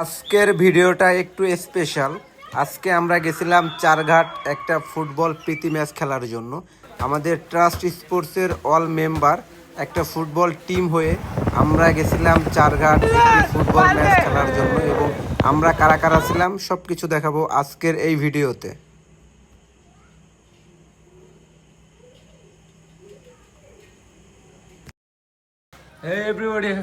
আজকের ভিডিওটা একটু স্পেশাল। আজকে আমরা গেছিলাম চারঘাট একটা ফুটবল প্রীতি ম্যাচ খেলার জন্য। আমাদের ট্রাস্ট স্পোর্টসের অল মেম্বার একটা ফুটবল টিম হয়ে আমরা গেছিলাম চারঘাট একটি ফুটবল ম্যাচ খেলার জন্য, এবং আমরা কারা কারা ছিলাম সব কিছু দেখাবো আজকের এই ভিডিওতে। Hey everybody.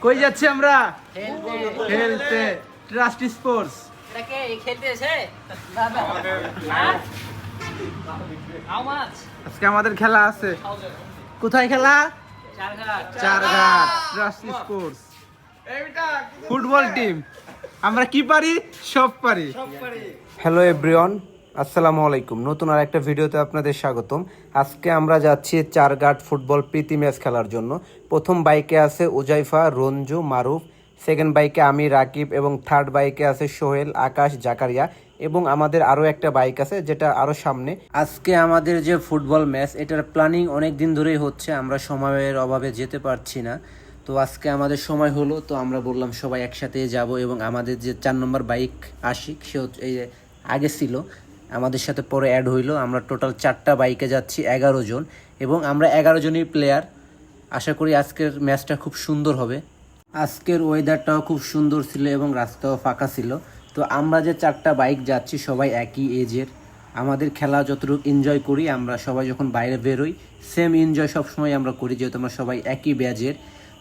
কই যাচ্ছি আমরা? খেলতে ট্রাস্ট স্পোর্টস। আজকে আমাদের খেলা আছে। কোথায় খেলা? Charghat trust sports football team. আমরা কি পারি? সব পারি। হ্যালো এভরিওয়ান, আসসালামু আলাইকুম। নতুন আর একটা ভিডিওতে আপনাদের স্বাগতম। আজকে আমরা যাচ্ছি চারঘাট ফুটবল প্রীতি ম্যাচ খেলার জন্য। প্রথম বাইকে আছে উজাইফা, রঞ্জু, মারুফ। সেকেন্ড বাইকে আমি, রাকিব, এবং থার্ড বাইকে আছে সোহেল, আকাশ, জাকারিয়া, এবং আমাদের আরও একটা বাইক আছে যেটা আরও সামনে। আজকে আমাদের যে ফুটবল ম্যাচ, এটার প্ল্যানিং অনেক দিন ধরেই হচ্ছে, আমরা সময়ের অভাবে যেতে পারছি না। তো আজকে আমাদের সময় হলো, তো আমরা বললাম সবাই একসাথে যাব, এবং আমাদের যে 4 নম্বর বাইক আশিক, সে এই আগে ছিল, আমাদের সাথে পরে অ্যাড হইলো। আমরা টোটাল 4টা বাইকে যাচ্ছি, 11 জন, এবং আমরা 11 জনই প্লেয়ার। আশা করি আজকের ম্যাচটা খুব সুন্দর হবে। আজকের ওয়েদারটাও খুব সুন্দর ছিল এবং রাস্তাও ফাঁকা ছিল। তো আমরা যে 4টা বাইক যাচ্ছি সবাই একই এজের। আমাদের খেলা যতটুকু এনজয় করি, আমরা সবাই যখন বাইরে বেরোই সেম এনজয় সবসময় আমরা করি, যেহেতু আমরা সবাই একই ব্যাজের।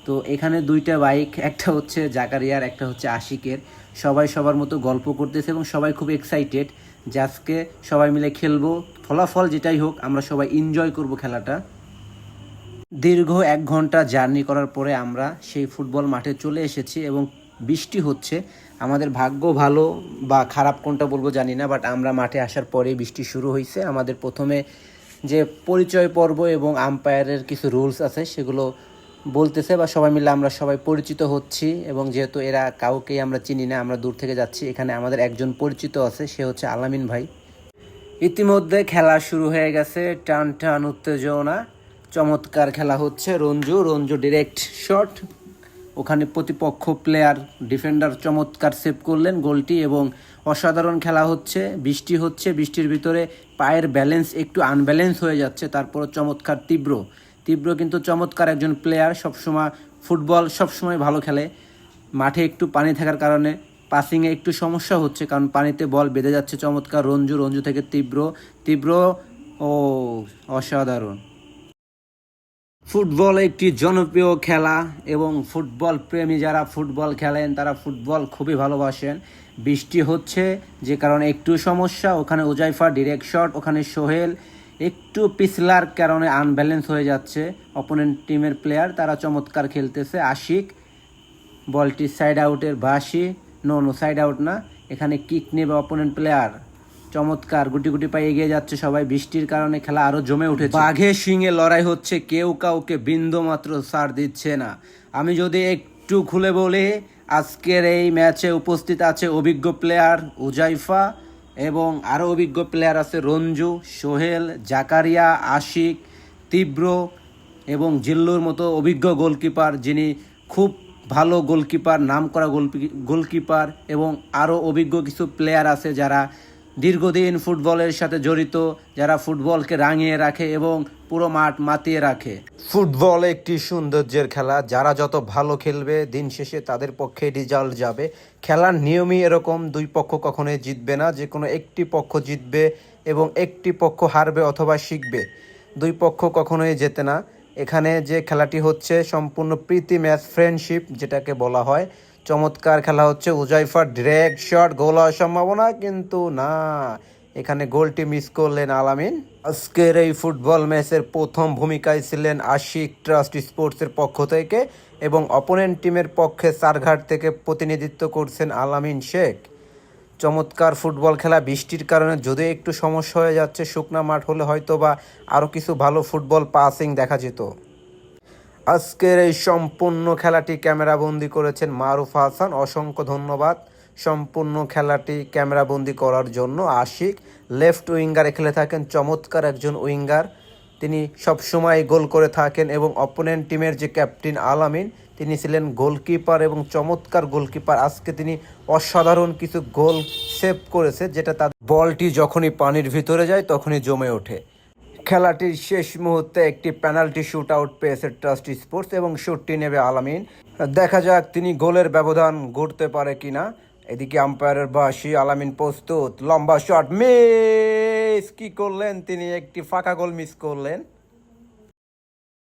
তো এখানে 2টা বাইক, একটা হচ্ছে জাকারিয়ার, একটা হচ্ছে আশিকের। সবাই সবার মতো গল্প করতেছে এবং সবাই খুব এক্সাইটেড যে আজকে সবাই মিলে খেলবো। ফলাফল যেটাই হোক, আমরা সবাই এনজয় করব খেলাটা। দীর্ঘ 1 ঘন্টা জার্নি করার পরে আমরা সেই ফুটবল মাঠে চলে এসেছি, এবং বৃষ্টি হচ্ছে। আমাদের ভাগ্য ভালো বা খারাপ কোনটা বলবো জানি না, বাট আমরা মাঠে আসার পরেই বৃষ্টি শুরু হয়েছে। আমাদের প্রথমে যে পরিচয় পর্ব এবং আম্পায়ারের কিছু রুলস আছে সেগুলো বলতেছে, বা সবাই মিলে আমরা সবাই পরিচিত হচ্ছি। এবং যেহেতু এরা কাউকেই আমরা চিনি না, আমরা দূর থেকে যাচ্ছি। এখানে আমাদের একজন পরিচিত আছে, সে হচ্ছে আলামিন ভাই। ইতিমধ্যে খেলা শুরু হয়ে গেছে, টান টান উত্তেজনা, চমৎকার খেলা হচ্ছে। রঞ্জু ডিরেক্ট শট, ওখানে প্রতিপক্ষ প্লেয়ার ডিফেন্ডার চমৎকার সেভ করলেন গোলটি, এবং অসাধারণ খেলা হচ্ছে। বৃষ্টি হচ্ছে, বৃষ্টির ভিতরে পায়ের ব্যালেন্স একটু আনব্যালেন্স হয়ে যাচ্ছে, তারপর চমৎকার তীব্র কিন্তু চমৎকার একজন প্লেয়ার। ফুটবল সবসময় ভালো খেলে। মাঠে একটু পানি থাকার কারণে পাসিংয়ে একটু সমস্যা হচ্ছে, কারণ পানিতে বল বেঁধে যাচ্ছে। চমৎকার রঞ্জু থেকে তীব্র ও অসাধারণ। ফুটবল একটি জনপ্রিয় খেলা, এবং ফুটবল প্রেমী যারা ফুটবল খেলেন তারা ফুটবল খুবই ভালোবাসেন। বৃষ্টি হচ্ছে যে কারণে একটু সমস্যা। ওখানে উজাইফা ডিরেক্ট শট, ওখানে সোহেল একটু পিছলার কারণে আনব্যালেন্স হয়ে যাচ্ছে। অপোনেন্ট টিমের প্লেয়ার তারা চমৎকার খেলতেছে। আশিক বলটি সাইড আউটের, নো সাইড আউট না, এখানে কিক নেবে অপোনেন্ট প্লেয়ার। চমৎকার গুটি পায়ে এগিয়ে যাচ্ছে সবাই। বৃষ্টির কারণে খেলা আরো জমে উঠেছে। বাঘে সিংহে লড়াই হচ্ছে, কেউ কাউকে বিন্দু মাত্র ছাড় দিচ্ছে না। আমি যদি একটু খুলে বলি, আজকের এই ম্যাচে উপস্থিত আছে অভিজ্ঞ প্লেয়ার উজাইফা, এবং আরও অভিজ্ঞ প্লেয়ার আছে রঞ্জু, সোহেল, জাকারিয়া, আশিক, তীব্র, এবং জিল্লুর মতো অভিজ্ঞ গোলকিপার, যিনি খুব ভালো গোলকিপার, নামকরা গোলকিপার, এবং আরও অভিজ্ঞ কিছু প্লেয়ার আছে যারা দীর্ঘদিন ফুটবলের সাথে জড়িত, যারা ফুটবলকে রাঙিয়ে রাখে এবং পুরো মাঠ মাতিয়ে রাখে। ফুটবল একটি সৌন্দর্যের খেলা, যারা যত ভালো খেলবে দিন শেষে তাদের পক্ষে রেজাল্ট যাবে। খেলার নিয়মই এরকম, 2 পক্ষ কখনোই জিতবে না, যে কোনো একটি পক্ষ জিতবে এবং একটি পক্ষ হারবে অথবা শিখবে। 2 পক্ষ কখনোই জেতে না। এখানে যে খেলাটি হচ্ছে সম্পূর্ণ প্রীতি ম্যাচ, ফ্রেন্ডশিপ যেটাকে বলা হয়। চমৎকার খেলা হচ্ছে। উজাইফার ডিরেক্ট শট, গোল হওয়ার সম্ভাবনা, কিন্তু না, এখানে গোলটি মিস করলেন আলামিন। আজকের এই ফুটবল ম্যাচের প্রথম ভূমিকায় ছিলেন আশিক ট্রাস্ট স্পোর্টসের পক্ষ থেকে, এবং অপোনেন্ট টিমের পক্ষে চারঘাট থেকে প্রতিনিধিত্ব করছেন আলামিন শেখ। চমৎকার ফুটবল খেলা। বৃষ্টির কারণে যদি একটু সমস্যা হয়ে যাচ্ছে, শুকনা মাঠ হলে হয়তো বা আরও কিছু ভালো ফুটবল পাসিং দেখা যেত। আজকের এই সম্পূর্ণ খেলাটি ক্যামেরাবন্দি করেছেন মারুফ হাসান, অসংখ্য ধন্যবাদ সম্পূর্ণ খেলাটি ক্যামেরাবন্দি করার জন্য। আশিক লেফট উইঙ্গারে খেলে থাকেন, চমৎকার একজন উইঙ্গার। তিনি সবসময় গোল করে থাকেন এবং অপোনেন্ট টিমের যে ক্যাপ্টেন আলামিন তিনি ছিলেন গোলকিপার এবং চমৎকার গোলকিপার। আজকে তিনি অসাধারণ কিছু গোল সেভ করেছে, যেটা তার বলটি যখনই পানির ভিতরে যায় তখনই জমে ওঠে। খেলাটির শেষ মুহূর্তে একটি পেনাল্টি শুট আউট পেয়েছে ট্রাস্ট স্পোর্টস এবং শুটটি নেবে আলামিন। দেখা যাক তিনি গোলের ব্যবধান গড়তে পারে কিনা। এদিকে আম্পায়ারের বাঁশি, আলামিন প্রস্তুত, লম্বা শট, মিস! কি করলেন তিনি? একটি ফাঁকা গোল মিস করলেন।